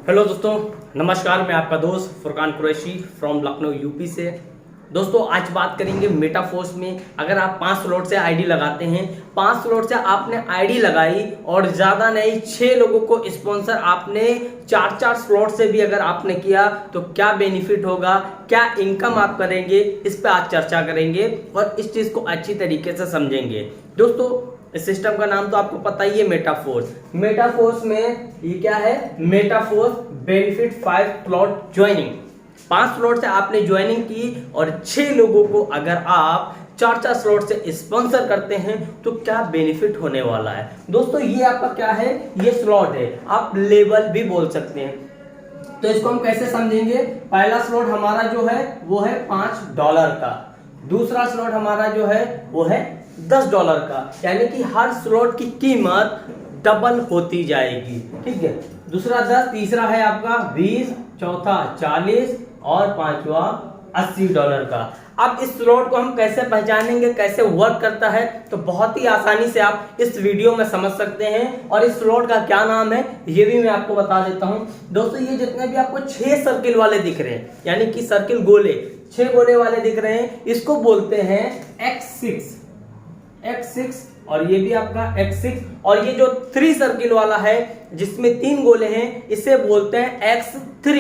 Hello दोस्तों, नमस्कार। मैं आपका दोस्त फुरकान कुरैशी फ्रॉम लखनऊ यूपी से। दोस्तों आज बात करेंगे मेटाफोर्स में। अगर आप 5 स्लॉट से आईडी लगाते हैं, 5 स्लॉट से आपने आईडी लगाई और ज़्यादा नहीं 6 लोगों को स्पॉन्सर आपने 4-4 स्लॉट से भी अगर आपने किया तो क्या बेनिफिट होगा, क्या इनकम आप करेंगे, इस पर आज चर्चा करेंगे और इस चीज़ को अच्छी तरीके से समझेंगे। दोस्तों इस सिस्टम का नाम तो आपको पता ही है, मेटाफोर्स। मेटाफोर्स में ये क्या है? Metaforce benefit 5 slot joining. 5 slot से आपने ज्वाइनिंग की और 6 लोगों को अगर आप 4-4 स्लॉट से स्पॉन्सर करते हैं तो क्या बेनिफिट होने वाला है। दोस्तों ये आपका क्या है? ये स्लॉट है, आप लेवल भी बोल सकते हैं। तो इसको हम कैसे समझेंगे? पहला स्लॉट हमारा जो है वो है $5 का, दूसरा स्लॉट हमारा जो है वो है $10 का, यानी कि हर स्लॉट की कीमत डबल होती जाएगी। ठीक है, दूसरा 10, तीसरा है आपका 20, चौथा 40 और पांचवा $80 का। अब इस स्लॉट को हम कैसे पहचानेंगे, कैसे वर्क करता है, तो बहुत ही आसानी से आप इस वीडियो में समझ सकते हैं। और इस स्लॉट का क्या नाम है ये भी मैं आपको बता देता हूं। दोस्तों ये जितने भी आपको 6 सर्किल वाले दिख रहे हैं, यानी कि सर्किल गोले 6 गोले वाले दिख रहे हैं, इसको बोलते हैं X6 और ये भी आपका X6। और ये जो 3 सर्किल वाला है जिसमें 3 गोले हैं, इसे बोलते हैं X3।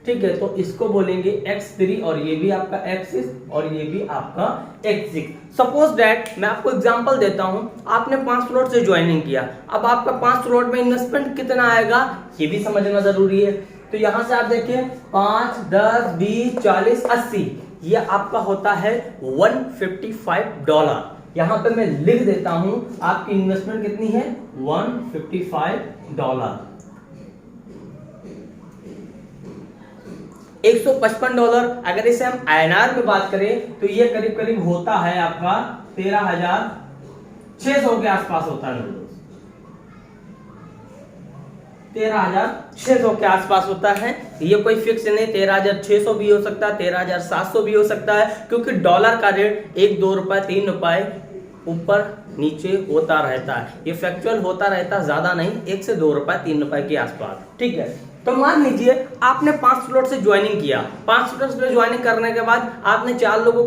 ठीक है, तो इसको बोलेंगे X3 और ये भी आपका X6 और ये भी आपका X6। सपोज दैट मैं आपको एग्जांपल देता हूं, आपने 5 स्लॉट से ज्वाइनिंग किया। अब आपका 5 स्लॉट में इन्वेस्टमेंट कितना आएगा ये भी समझना जरूरी है। तो यहां से आप देखिए 5, 10, 20, 40, 80, ये आपका होता है $155। यहां पे मैं लिख देता हूं आपकी इन्वेस्टमेंट कितनी है, $155। $155 अगर इसे हम INR में बात करें तो ये करीब करीब होता है आपका 13,600 के आसपास होता है। 13,600 के आसपास होता है। ये कोई फिक्स नहीं, 13,600 भी हो सकता है, 13,700 भी हो सकता है, क्योंकि डॉलर का रेट 1-2 रुपए 3 रुपए ऊपर नीचे होता रहता है। ये फैक्चुअल होता रहता है, ज्यादा नहीं, 1 से 2 रुपए 3 रुपए के आसपास। ठीक है, तो मान लीजिए आपने 5 स्लॉट से ज्वाइनिंग किया। 5 स्लॉट से ज्वाइनिंग करने के बाद आपने 6 लोगों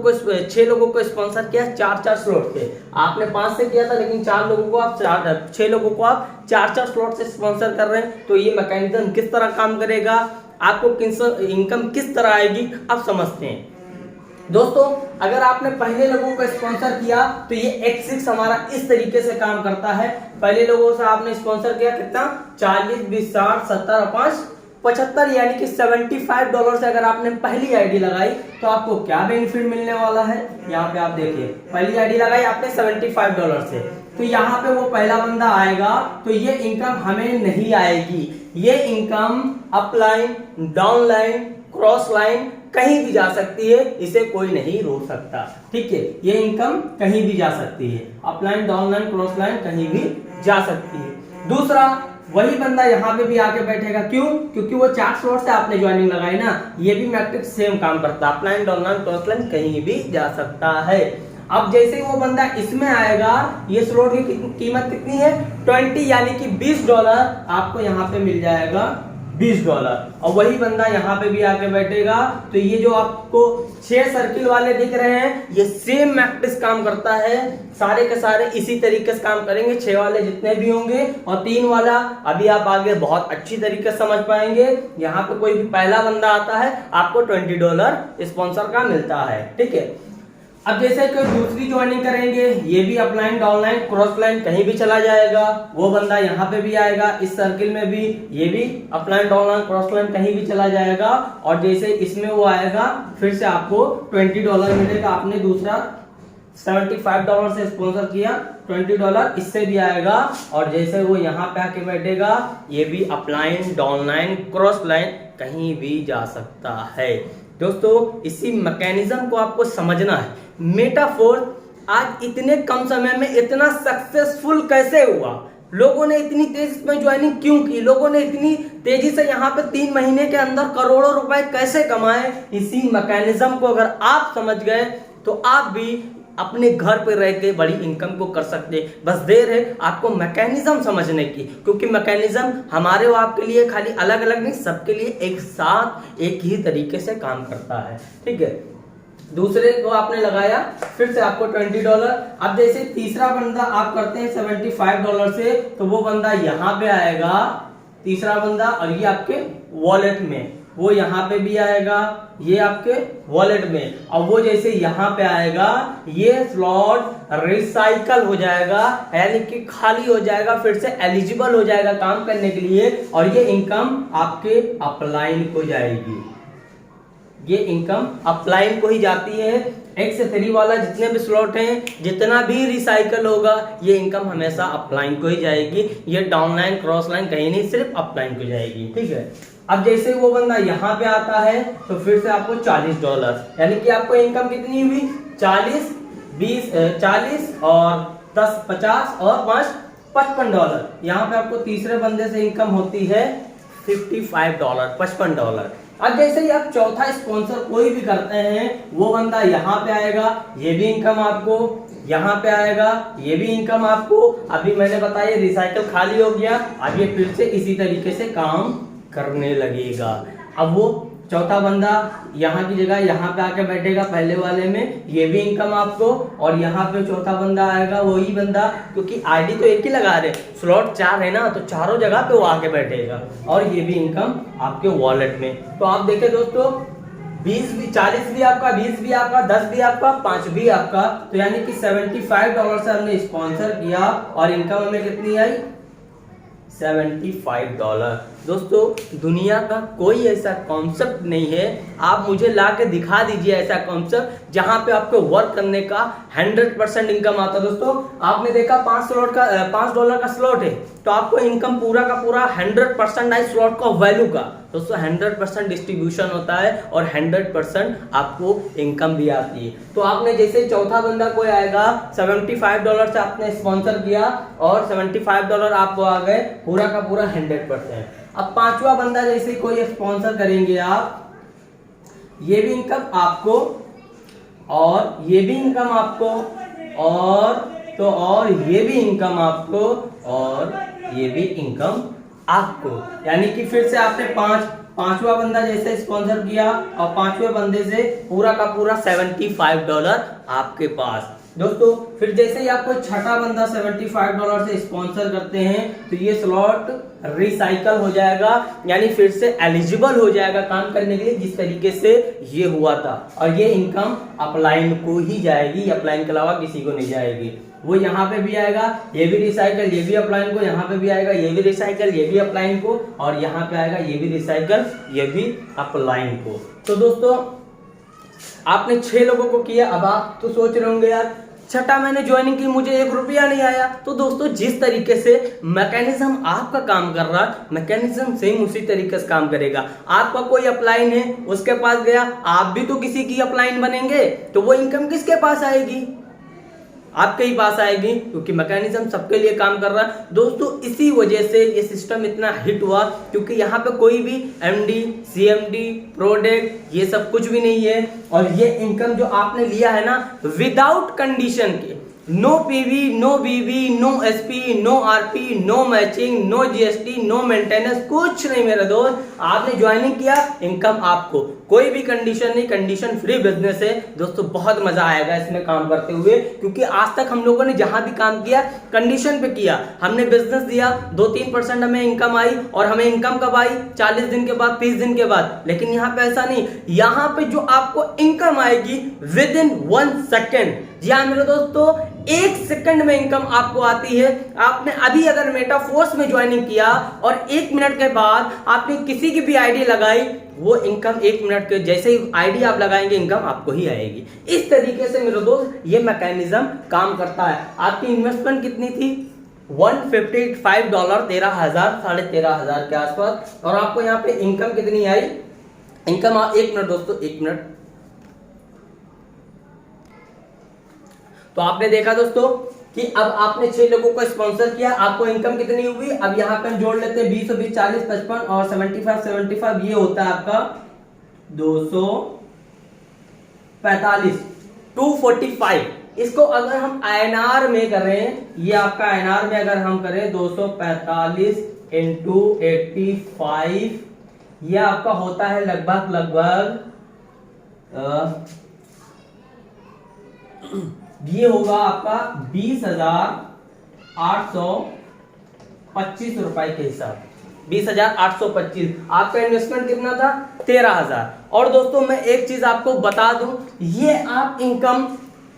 को स्पॉन्सर किया 4-4 स्लॉट से। आपने 5 से किया था, लेकिन 6 लोगों को आप 4-4 स्लॉट से स्पॉन्सर कर रहे हैं। तो ये मैकेनिज्म किस तरह काम करेगा, आपको इनकम किस तरह आएगी, आप समझते हैं। दोस्तों अगर आपने पहले लोगों को स्पॉन्सर किया तो ये X6 हमारा इस तरीके से काम करता है। पहले लोगों से आपने स्पॉन्सर किया कितना, 40, 20, 60, 70 और 5, 75, यानी कि $75 से अगर आपने पहली आईडी लगाई तो आपको क्या बेनिफिट मिलने वाला है। यहाँ पे आप देखिए, पहली आईडी लगाई आपने $75 से, तो यहाँ पे वो पहला बंदा आएगा तो ये इनकम हमें नहीं आएगी। ये income upline, downline, cross line कहीं भी जा सकती है, इसे कोई नहीं रोक सकता। ठीक है, ये इनकम कहीं भी जा सकती है, अपलाइन, डाउनलाइन, क्रॉस लाइन कहीं भी जा सकती है। दूसरा, वही बंदा यहाँ पे भी आके बैठेगा, क्यों? क्योंकि वो 4 स्लॉट से आपने ज्वाइनिंग लगाई ना, ये भी मैट्रिक्स सेम काम करता है, अपलाइन, डाउनलाइन, क्रॉस लाइन कहीं भी जा सकता है। अब जैसे ही वो बंदा इसमें आएगा, ये स्लॉट की कीमत कितनी है, 20, यानी कि $20 आपको यहाँ पे मिल जाएगा, $20। और वही बंदा यहाँ पे भी आके बैठेगा, तो ये जो आपको 6 सर्किल वाले दिख रहे हैं, ये सेम मैट्रिक्स काम करता है, सारे के सारे इसी तरीके से काम करेंगे। 6 वाले जितने भी होंगे और 3 वाला अभी आप आगे बहुत अच्छी तरीके से समझ पाएंगे। यहाँ पे कोई भी पहला बंदा आता है, आपको $20 स्पॉन्सर का मिलता है। ठीक है, अब जैसे कोई दूसरी ज्वाइनिंग करेंगे, ये भी अपलाइन, डाउनलाइन, क्रॉस लाइन कहीं भी चला जाएगा। वो बंदा यहाँ पे भी आएगा, इस सर्किल में भी, ये भी अपलाइन, डाउनलाइन, क्रॉस लाइन कहीं भी चला जाएगा। और जैसे इसमें वो आएगा, फिर से आपको $20 मिलेगा। आपने दूसरा $75 से स्पॉन्सर किया, $20 इससे भी आएगा। और जैसे वो यहाँ पे आके बैठेगा, ये भी अपलाइन, डाउनलाइन, क्रॉस लाइन कहीं भी जा सकता है। दोस्तों इसी मैकेनिज्म को आपको समझना है। मेटाफोर्स आज इतने कम समय में इतना सक्सेसफुल कैसे हुआ, लोगों ने इतनी तेजी में ज्वाइनिंग क्यों की, लोगों ने इतनी तेजी से यहाँ पे 3 महीने के अंदर करोड़ों रुपए कैसे कमाए। इसी मैकेनिज्म को अगर आप समझ गए तो आप भी अपने घर पे रह के बड़ी इनकम को कर सकते हैं। बस देर है आपको मैकेनिज्म समझने की, क्योंकि मैकेनिज्म हमारे और आपके लिए खाली अलग अलग नहीं, सबके लिए एक साथ एक ही तरीके से काम करता है। ठीक है, दूसरे को आपने लगाया, फिर से आपको $20। अब जैसे तीसरा बंदा आप करते हैं $75 से, तो वो बंदा यहाँ पे आएगा, तीसरा बंदा, और ये आपके वॉलेट में, वो यहाँ पे भी आएगा, ये आपके वॉलेट में, और वो जैसे यहाँ पे आएगा ये स्लॉट रिसाइकल हो जाएगा, यानी कि खाली हो जाएगा, फिर से एलिजिबल हो जाएगा काम करने के लिए, और ये इनकम आपके अपलाइन को जाएगी। ये इनकम अपलाइन को ही जाती है। 1 से 3 वाला जितने भी स्लॉट हैं, जितना भी रिसाइकल होगा, ये इनकम हमेशा अपलाइन को ही जाएगी। ये डाउनलाइन क्रॉस लाइन कहीं नहीं, सिर्फ अपलाइन को जाएगी। ठीक है, अब जैसे वो बंदा यहाँ पे आता है तो फिर से आपको $40, यानी कि आपको इनकम कितनी हुई, 40, 20, 40 और 10, 50 और 5, $55। यहाँ पे आपको तीसरे बंदे से इनकम होती है $55, $55। अब जैसे ही आप चौथा स्पॉन्सर कोई भी करते हैं, वो बंदा यहाँ पे आएगा, ये भी इनकम आपको, यहाँ पे आएगा, ये भी इनकम आपको। अभी मैंने बताया रिसाइकल खाली हो गया, अब ये फिर से इसी तरीके से काम करने लगेगा। अब वो चौथा बंदा यहाँ की जगह यहाँ पे आके बैठेगा पहले वाले में, ये भी इनकम आपको, और यहाँ पे चौथा बंदा आएगा, वही बंदा, क्योंकि आईडी तो एक ही लगा रहे, स्लॉट 4 है ना, तो चारों जगह पे वो आके बैठेगा, और ये भी इनकम आपके वॉलेट में। तो आप देखें दोस्तों, 20 भी, 40 भी आपका, 20 भी आपका, 10 भी आपका, 5 भी आपका, तो यानी कि $75 से हमने स्पॉन्सर किया और इनकम हमें कितनी आई, $75। दोस्तों दुनिया का कोई ऐसा कॉन्सेप्ट नहीं है, आप मुझे ला के दिखा दीजिए ऐसा कॉन्सेप्ट जहां पे आपको वर्क करने का 100% इनकम आता। दोस्तों आपने देखा $5 का स्लॉट है, तो आपको इनकम पूरा का पूरा 100% आई स्लॉट का वैल्यू का। दोस्तों 100% डिस्ट्रीब्यूशन होता है और 100% आपको इनकम भी आती है। तो आपने जैसे चौथा बंदा कोई आएगा, $75 से आपने स्पॉन्सर किया और $75 आपको आ गए, पूरा का पूरा 100%। अब पांचवा बंदा जैसे कोई स्पॉन्सर करेंगे आप, ये भी इनकम आपको, और ये भी इनकम आपको, और ये भी इनकम आपको, और ये भी इनकम आपको, यानी कि फिर से आपने पांचवा बंदा जैसे स्पॉन्सर किया और पांचवे बंदे से पूरा का पूरा $75 आपके पास। दोस्तों फिर जैसे ही आपको छठा बंदा $75 से स्पॉन्सर करते हैं, तो ये स्लॉट रिसाइकल हो जाएगा, यानी फिर से एलिजिबल हो जाएगा काम करने के लिए, जिस तरीके से ये हुआ था, और ये इनकम अपलाइन को ही जाएगी, अपलाइन के अलावा किसी को नहीं जाएगी। वो यहाँ पे भी आएगा, ये भी रिसाइकल, ये भी अपलाइन को, यहाँ पे भी आएगा, ये भी रिसाइकल, ये भी अपलाइन को, और यहाँ पे आएगा ये भी रिसाइकल, ये भी अपलाइन को। तो दोस्तों आपने 6 लोगों को किया। अब आप तो सोच रहे होंगे यार छठा मैंने ज्वाइनिंग की, मुझे $1 नहीं आया। तो दोस्तों जिस तरीके से मैकेनिज्म आपका काम कर रहा है, मैकेनिज्म सेम उसी तरीके से काम करेगा। आपका कोई अपलाइन है, उसके पास गया, आप भी तो किसी की अपलाइन बनेंगे, तो वो इनकम किसके पास आएगी, आपके ही पास आएगी, क्योंकि मैकेनिज्म सबके लिए काम कर रहा है। दोस्तों इसी वजह से ये सिस्टम इतना हिट हुआ, क्योंकि यहाँ पे कोई भी MD, CMD, प्रोडक्ट ये सब कुछ भी नहीं है, और ये इनकम जो आपने लिया है ना, विदाउट कंडीशन के, no PV, no BV, no SP, no RP, no matching, no GST, no maintenance, कुछ नहीं मेरे दोस्त। आपने ज्वाइनिंग किया, इनकम आपको, कोई भी कंडीशन नहीं, कंडीशन फ्री बिजनेस है। दोस्तों बहुत मजा आएगा इसमें काम करते हुए, क्योंकि आज तक हम लोगों ने जहां भी काम किया कंडीशन पे किया। हमने बिजनेस दिया, 2-3% हमें इनकम आई, और हमें इनकम कब आई, 40 दिन के बाद, 30 दिन के बाद। लेकिन यहाँ पे ऐसा नहीं, यहाँ पे जो आपको इनकम आएगी विद इन 1 सेकेंड, जी हाँ मेरे दोस्तों 1 सेकंड में इनकम आपको आती है। आपने अभी अगर मेटाफोर्स में ज्वाइनिंग किया और 1 मिनट के बाद आपने किसी की भी आईडी लगाई, वो इनकम 1 मिनट के जैसे ही आईडी आप लगाएंगे, इनकम आपको ही आएगी। इस तरीके से मेरे दोस्त ये मैकेनिज्म काम करता है। आपकी इन्वेस्टमेंट कितनी थी, $155, 13,000, 13,500 के आसपास, और आपको यहाँ पे इनकम कितनी आई, इनकम 1 मिनट दोस्तों, 1 मिनट। तो आपने देखा दोस्तों कि अब आपने 6 लोगों को स्पॉन्सर किया, आपको इनकम कितनी हुई। अब यहाँ पे हम जोड़ लेते हैं 20, 20, 40, 55 और 75, ये होता है आपका 245, 245। इसको अगर हम INR में करें, ये आपका INR में अगर हम करें 245 इंटू 85, ये आपका होता है लगभग ये होगा आपका 20,825 रुपए के हिसाब, 20,825। आपका इन्वेस्टमेंट कितना था? 13,000। और दोस्तों मैं एक चीज आपको बता दूं, ये आप इनकम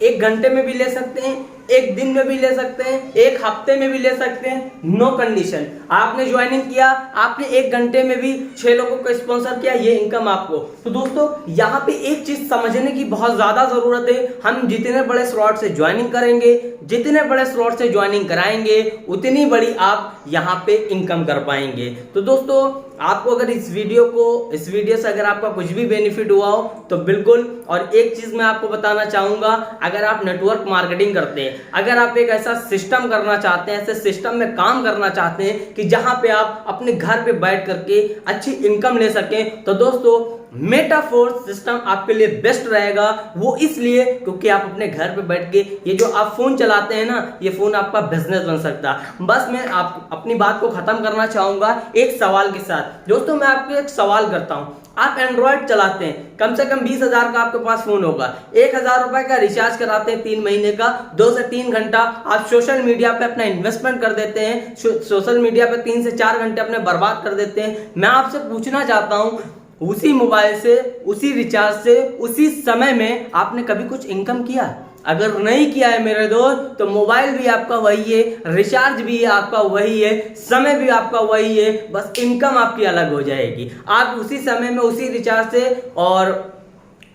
1 घंटे में भी ले सकते हैं, 1 दिन में भी ले सकते हैं, 1 हफ्ते में भी ले सकते हैं, नो कंडीशन। आपने ज्वाइनिंग किया, आपने 1 घंटे में भी 6 लोगों को स्पॉन्सर किया, ये इनकम आपको। तो दोस्तों यहाँ पे एक चीज समझने की बहुत ज्यादा जरूरत है, हम जितने बड़े स्लॉट से ज्वाइनिंग करेंगे, जितने बड़े स्लॉट से ज्वाइनिंग कराएंगे, उतनी बड़ी आप यहाँ पे इनकम कर पाएंगे। तो दोस्तों आपको अगर इस वीडियो से अगर आपका कुछ भी बेनिफिट हुआ हो तो बिल्कुल। और एक चीज मैं आपको बताना चाहूंगा, अगर आप नेटवर्क मार्केटिंग करते हैं, अगर आप एक ऐसा सिस्टम करना चाहते हैं, ऐसे सिस्टम में काम करना चाहते हैं कि जहां पे आप अपने घर पे बैठ करके अच्छी इनकम ले सकें, तो दोस्तों मेटाफोर्स सिस्टम आपके लिए बेस्ट रहेगा। वो इसलिए क्योंकि आप अपने घर पे बैठ के ये जो आप फोन चलाते हैं ना, ये फोन आपका बिजनेस बन सकता है। बस मैं आप अपनी बात को खत्म करना चाहूंगा एक सवाल के साथ। दोस्तों मैं आपको एक सवाल करता हूं, आप एंड्रॉइड चलाते हैं, कम से कम 20,000 का आपके पास फोन होगा, 1,000 रुपए का रिचार्ज कराते हैं 3 महीने का, 2 से 3 घंटा आप सोशल मीडिया पे अपना इन्वेस्टमेंट कर देते हैं, सोशल मीडिया पे 3 से 4 घंटे अपने बर्बाद कर देते हैं। मैं आपसे पूछना चाहता हूं, उसी मोबाइल से, उसी रिचार्ज से, उसी समय में आपने कभी कुछ इनकम किया? अगर नहीं किया है मेरे दोस्त, तो मोबाइल भी आपका वही है, रिचार्ज भी आपका वही है, समय भी आपका वही है, बस इनकम आपकी अलग हो जाएगी। आप उसी समय में, उसी रिचार्ज से और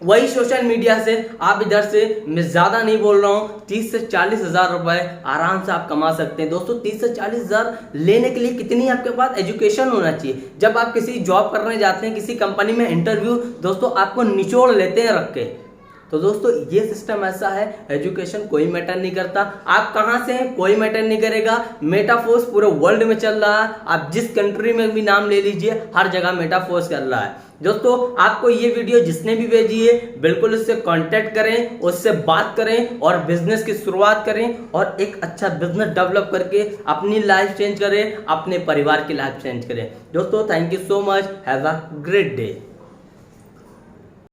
वही सोशल मीडिया से आप इधर से, मैं ज्यादा नहीं बोल रहा हूं, 30 से 40 हजार रुपए आराम से आप कमा सकते हैं। दोस्तों 30 से 40 हजार लेने के लिए कितनी आपके पास एजुकेशन होना चाहिए। जब आप किसी जॉब करने जाते हैं, किसी कंपनी में इंटरव्यू, दोस्तों आपको निचोड़ लेते हैं रख के। तो दोस्तों ये सिस्टम ऐसा है, एजुकेशन कोई मैटर नहीं करता, आप कहां से हैं कोई मैटर नहीं करेगा। मेटाफोर्स पूरे वर्ल्ड में चल रहा है, आप जिस कंट्री में भी नाम ले लीजिए, हर जगह मेटाफोर्स चल रहा है। दोस्तों आपको ये वीडियो जिसने भी भेजी है, बिल्कुल उससे कांटेक्ट करें, उससे बात करें और बिजनेस की शुरुआत करें और एक अच्छा बिजनेस डेवलप करके अपनी लाइफ चेंज करें, अपने परिवार की लाइफ चेंज करें। दोस्तों thank you so much, have a great day.